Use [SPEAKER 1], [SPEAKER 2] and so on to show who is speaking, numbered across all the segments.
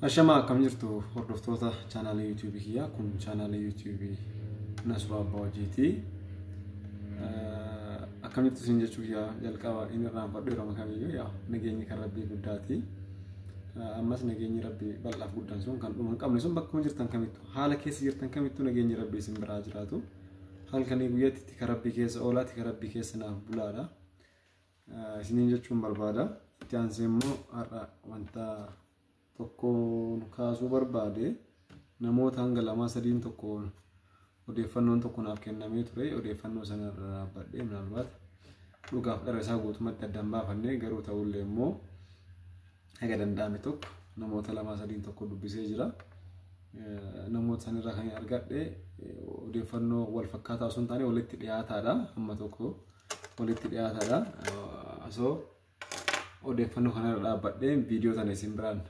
[SPEAKER 1] Ashama akkam jirtu hordoftoota chaanaalii YouTube kiyyaa kun chaanaalii YouTube Nasruu Abbaa Hojiiti. Akkam jirtu isin jechuu kiyyaa jalqaba inni irraan yeroo kamiyyuu yaa nageenyi kan Rabbii guddaati. Ammas nageenyi Rabbii bal'aaf guddaan sun kan dhuman qabne sun bakka jirtan kamittu haala keessa jirtan kamittu nageenyi Rabbii isin biraa jiraatu. Halkanii guyyaatti kan Rabbii keessa oolaati kan Rabbii keessa naaf bulaadha. Isiniin jechuun barbaada. Itti aansee immoo har'a wanta tokkoon kaasuu barbaade namoota hanga lamaa sadiin tokkoon odeeffannoon tokko naaf kennamee ture. Odeeffannoo sana irraa dhaabbadhee minaalbaat dhugaaf dhala isaa guutummaatti addaan baafannee garuu ta'ullee immoo haga danda'ame tokko namoota lamaa sadiin tokko dubbisee jira. Namoota sanirraa kan argadhe odeeffannoo wal fakkaataa osoo hin taane walitti dhiyaataadha. Amma tokko walitti dhiyaataadha. Asoo odeeffannoo kana irra dhaabbadhee viidiyoo tana isin biraan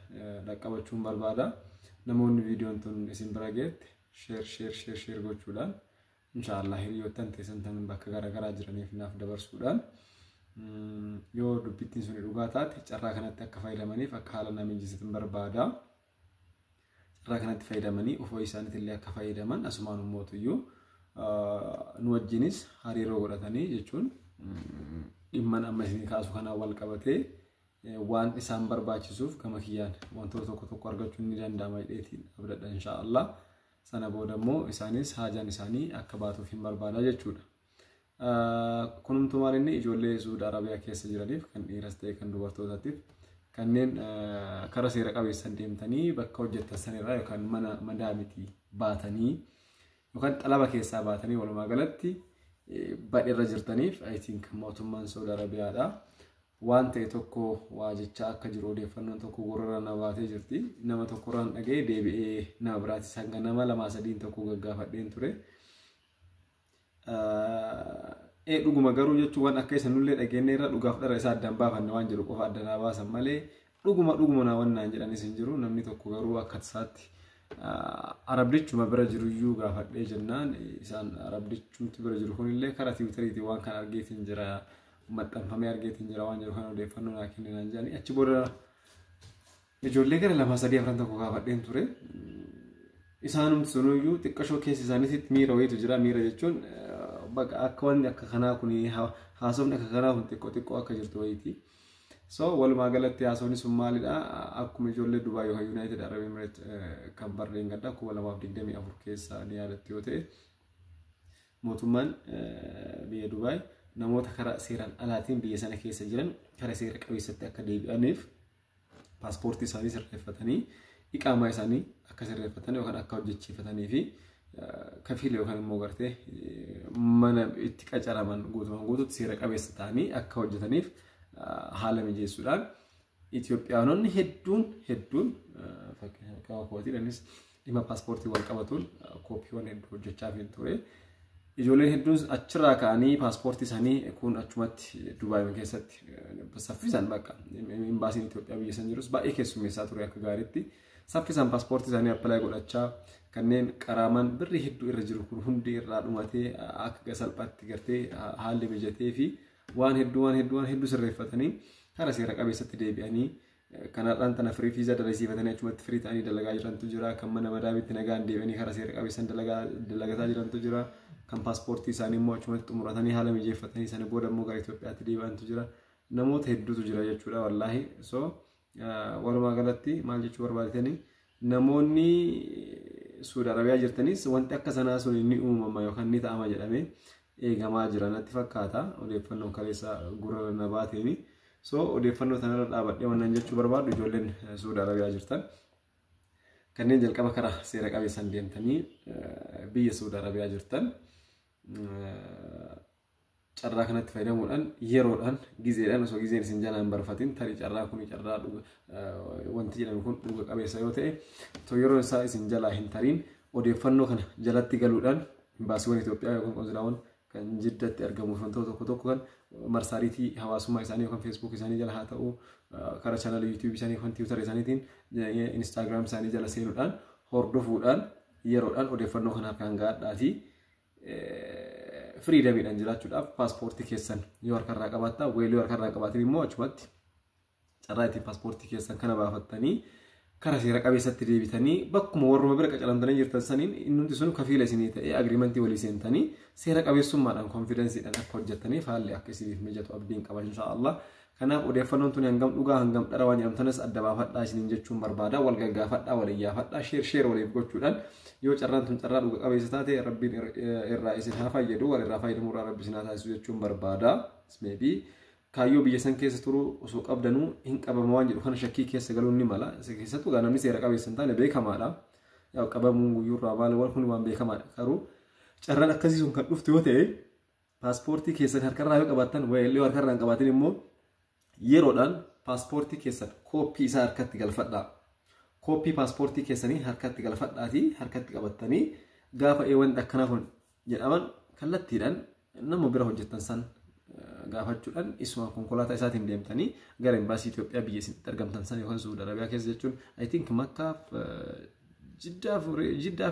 [SPEAKER 1] dhaqqabachuun barbaada. Namoonni viidiyoon tun isin bira geette share gochuudhaan inshallah hiriyoottan teessan tan bakka garaagaraa jiraniif naaf dabarsuudhaan yoo dubbittiin sun dhugaa taate carraa kanatti akka fayyadamaniif akka haala nama mijeessitan barbaada. Carraa kanatti fayyadamanii ofoo isaaniitillee akka fayyadaman asumaan ummootuyyuu nu wajjinis hariiroo godhatanii jechuun dhimman amma isin kaasu kana wal qabatee waan isaan barbaachisuuf gama kiyyaan wantoota tokko argachuun ni danda'ama jedheetiin abdadha inshallah. Sana booda immoo isaanis haajaan isaanii akka baatuuf hin barbaada jechuudha. Kunumtu maal inni ijoollee Saudi Arabiyaa keessa jiraniif kan dhiiras ta'e kan dubartootaatiif kanneen karaa seera qabeessan deemtanii bakka hojjettan sanirraa yookaan mana madaamitii baatanii yookaan xalaba keessaa baatanii walumaa galatti badheerra jirtaniif I think mootummaan Saudi Arabiyaadha. Waan ta'e tokko waa jecha akka jiru odeeffannoon tokko gurra na baatee jirti. Nama tokkorraan dhaga'ee deebi'ee nama biraatis hanga nama lamaa sadiin tokko gaggaafadheen ture. Dhuguma garuu jechuun waan akka isanullee dhageenye irra dhugaaf dhala isaa addaan baafanne waan jiru qofa addaan baasan malee dhuguma na wannaan jedhanis hin jiru. Namni tokko garuu akka isaatti arabdichuma bira jiru iyyuu gaafadhee jennaan isaan arabdichumti bira jiru kunillee karaa tiwutariitii waan kan argeetiin jira. Maxxanfamee argeetiin jira waan jiru kan odeeffannoo naa kennan jedhanii achi booda ijoollee gara lama sadii afran tokko gaafadheen ture. Isaanumti sunuyyuu xiqqashoo keessa isaaniitti miira wayiitu jira. Miira jechuun bakka akka wanni akka kanaa kun haasofni akka kanaa kun xiqqoo akka jirtu wayiiti. So walumaa galatti haasofni sun maalidha? Akkuma ijoollee Dubaay yookaan United Arab Emirates kan barreen gaddaa 2024 keessa ni yaadatti yoo ta'e mootummaan biyya Dubaay namoota karaa seeraan alaatiin biyya sana keessa jiran karaa seera qabeessatti akka deebi'aniif paaspoortii isaanii sirreeffatanii iqaamaa isaanii akka sirreeffatan yookaan akka hojjechiifatanii fi kafiila yookaan immoo gartee mana itti qacaraman guutuutti seera qabeessa ta'anii akka hojjetaniif haala mijeessuudhaan Itoophiyaanonni hedduun fakkeenyaaf kootiidhaanis dhimma paaspoortii wal qabatuun kooppiiwwan hedduu hojjechaa fi ture. Ijoolleen hedduun achirraa ka'anii paaspoortii isaanii kun achumatti Dubaay keessatti saffisaan bakka imbaasiin Itoophiyaa biyya san jirus baay'ee keessummeessaa ture akka gaariitti saffisaan paaspoortii isaanii appilaayi godhachaa kanneen qaraaman birrii hedduu irra jiru kun hundi irraa dhumatee akka salphaatti gartee haalli mijatee fi waan hedduu sirreeffatanii karaa seera qabeessatti deebi'anii kanarraan tana firii fiizaa dalagsiifatanii achumatti firii ta'anii dalagaa jirantu jira. Kan mana madaamitti nagaan deebi'anii karaa seera qabeessan dalagataa jirantu jira. Kan paaspoortii isaanii immoo achumatti xumuratanii haala mijeeffatanii sana booda immoo gara Itoophiyaatti deebi'antu jira. Namoota hedduutu jira jechuudha wallaahi. So walumaa galatti maal jechuu barbaadetanii namoonni Saudi Arabiyaa jirtanis wanti akka sanaa sun ni uumama yookaan ni ta'ama jedhamee eegamaa jira natti fakkaata odeeffannoon kaleessa gurra na baateeni. So odeeffannoo tanarra dhaabadhee wannan jechuu barbaadu ijoolleen Saudi Arabiyaa jirtan kanneen jalqaba karaa seera qabeessan deemtanii biyya Saudi Arabiyaa jirtan carraa kanatti fayyadamuudhaan yeroodhaan gizeedhaan osoo gizeen isin jalaan barfatin tarii carraa kun carraa wanti jedhamu kun dhuga qabeessa yoo ta'e to yeroo isaa isin jalaa hin tariin odeeffannoo kana jalatti galuudhaan imbaasiiwwan Itoophiyaa yookaan qonsulaawwan kan jiddatti argamu wantoota tokko kan marsaariitii hawaasummaa isaanii yookaan Facebook isaanii jala haa ta'u karaa channel YouTube isaanii yookaan Twitter isaaniitiin Instagram isaanii jala seenuudhaan hordofuudhaan yeroodhaan odeeffannoo kana kan gaadhaati freedomidhaan jiraachuudhaaf paaspoortii keessan yoo harkarraa qabaattaa weeluu harkarraa qabaatin immoo achumatti carraa itti paaspoortii keessan kana baafattanii kara seera qabeessatti deebitanii bakkuma warruma bira qacalamtanii jirtan saniin inni sun kafiila isinii ta'ee agriimentii walii seentanii seera qabeessummaadhaan konfidensiidhaan akka hojjettaniif haalli akka isiniif mijatu abdiin qaba inshaallah. Kanaaf odeeffannoon tuni hangam dhugaa hangam dhara waan jedhamtanis adda baafadhaa isiniin jechuun barbaada. Wal gaggaafadhaa wal iyyaafadhaa sheer waliif gochuudhaan yoo carraan tun carraa dhuga qabeessa taate rabbiin irraa isin haa fayyadu wal irraa fayyadamuu irraa rabbi isin haa taasisu jechuun barbaada. Maybe kaayyoo biyya san keessa turu osoo qabdanuu hin qabama waan jedhu kana shakkii keessa galuun ni mala. Isa keessattuu gaa namni seera qabeessa hin taane beekamaadha. Yaa qabamuun guyyuurraa maal waan kun waan beekamaadha. Garuu carraan akkasii sun kan dhuftu yoo ta'e paaspoortii keessan harkarraa yoo qabaattan yoo harkarraa hin qabaatin immoo yeroodhaan paaspoortii keessan kooppii isaa harkatti galfadhaa. Kooppii paaspoortii keessanii harkatti galfadhaatii harkatti qabattanii gaafa wanti akkanaa kun jedhaman kallattiidhaan nama bira hojjettan san gaafachuudhaan isuma konkolaataa isaatiin deemtanii gara imbaasii Itoophiyaa biyya isinitti argamtan san yookaan Suudi Arabiyaa keessa jechuun I think Makkaaf Jiddaa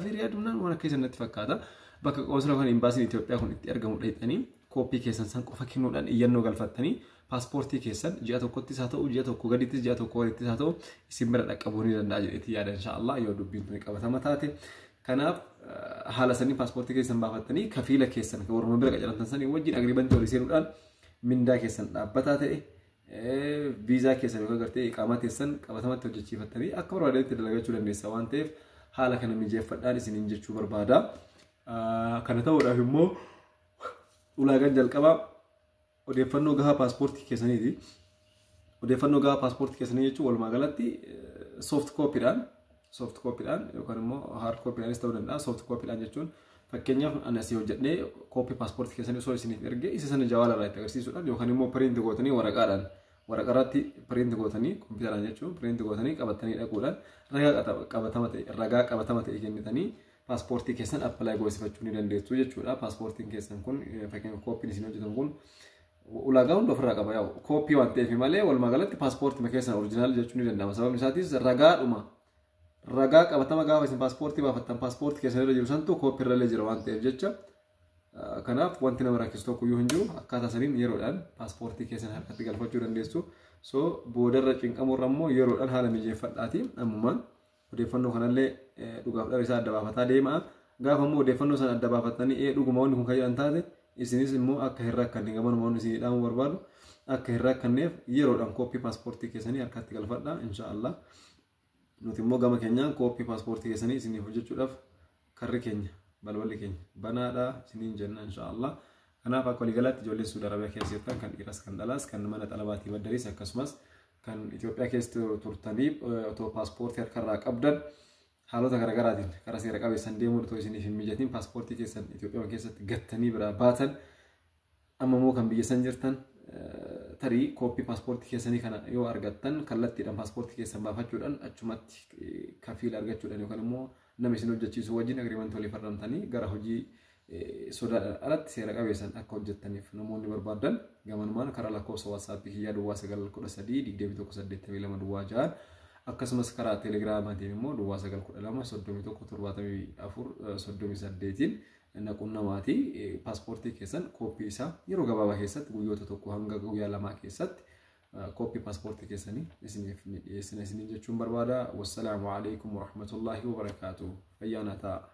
[SPEAKER 1] fi Riyaadumnaan waan akka isinitti fakkaata. Bakka qoosila kan imbaasiin Itoophiyaa kun itti argamu dhaqxanii kooppii keessan san qofa kennuudhaan iyyannoo galfattanii paaspoortii keessan ji'a tokkottis haa ta'u ji'a tokko gadittis ji'a tokko walittis haa ta'u isin bira dhaqqabuu ni danda'a jedheetii yaada inshaallah yoo dubbiin tuni qabatama taate. Kanaaf haala sanii paaspoortii keessan baafattanii kafiila keessan kan warruma bira qacaramtan sanii wajjin agriimentii walii seenuudhaan mindaa keessan dhaabbataa ta'e viizaa keessan yookaan gartee iqaamaa keessan qabatamatti hojjechiifattanii akka barbaadanitti dalagachuu dandeessa waan ta'eef haala kana mijeeffadhaan isiniin jechuu barbaada. Kana ta'uudhaaf immoo ulaagaan jalqabaa odeeffannoo gahaa paaspoortii keessaniiti. Odeeffannoo gahaa paaspoortii keessanii jechuun walumaa galatti soft kooppiidhaan yookaan immoo hard kooppiidhaanis ta'uu danda'a. Soft kooppiidhaan jechuun fakkeenyaaf ani asii hojjedhee kooppii paaspoortii keessanii osoo isiniif ergee isa sana jawaalarraa itti agarsiisuudhaan yookaan immoo piriinti gootanii waraqaarratti piriinti gootanii kompiitaraan jechuun piriinti gootanii qabatanii dhaquudhaan ragaa qabatama ta'e kennitanii paaspoortii keessan appilaayi goosifachuu ni dandeessu jechuudha. Paaspoortiin keessan kun fakkeenyaaf kooppiin isin hojjetan kun ulaagaa hunda ofirraa qaba. Yaa kooppii waan ta'eef malee walumaa galatti paaspoortii keessan oriijinaal jechuun ni danda'ama. Sababni isaatis ragaa qabatama gaafa isin paaspoortii baafattan paaspoortii keessan irra jiru santu kooppii irra jira waan ta'eef jecha. Kanaaf wanti nama rakkisu tokko iyyuu hin jiru. Akkaataa saniin yeroodhaan paaspoortii keessan harkatti galfachuu dandeessu. So boodarra cinqamurra immoo yeroodhaan haala mijeeffadhaatii ammumaan odeeffannoo kanallee dhugaaf dhara isaa adda baafataa deemaa. Gaafa immoo odeeffannoo sana adda baafattanii dhuguma wanni kun kan jedhan taate isinis immoo akka hin rakkanne gamanuma wanni isinii dhaamuu barbaadu akka hin rakkanneef yeroodhaan kooppii paaspoortii keessanii harkatti galfadhaa inshaallah. Nuti immoo gama keenyaan kooppii paaspoortii keessanii isiniif hojjechuudhaaf karri keenya balballi keenya banaadha isiniin jenna inshaallah. Kanaaf akka waliigalaatti ijoolleen Suudi Arabiyaa keessa jirtan kan dhiiras kan dhalaas kan mana xalabaatii baddariis akkasumas kan Itoophiyaa keessa turtanii otoo paaspoortii harkarraa qabdan haalota garaagaraatiin karaa seera qabeessan deemuun otoo isiniif hin mijatiin paaspoortii keessan Itoophiyaa keessatti gattanii biraa baatan amma immoo kan biyya san jirtan tarii kooppii paaspoortii keessanii kana yoo argattan kallattiidhaan paaspoortii keessan baafachuudhaan achumatti kafiila argachuudhaan yookaan immoo nama isin hojjechiisu wajjin agriimentii walii farramtanii gara hojii sodaadhaan alatti seera qabeessan akka hojjettaniif namoonni barbaadan gamanumaan karaa lakkoofsa waatsaappii kiyyaa duwwaa 913 2182 duwwaa 6 akkasumas karaa teelegiraamaatiin immoo duwwaa 912 31 74 38 naqunnamaatii paaspoortii keessan kooppii isaa yeroo gabaabaa keessatti guyyoota tokko hanga guyyaa lamaa keessatti kooppii paaspoortii keessanii isiniif dhiyeessina isiniin jechuun barbaada. Wassalaamu alaikum warahmatullaahi wabarakaatuh. Fayyaana ta'a.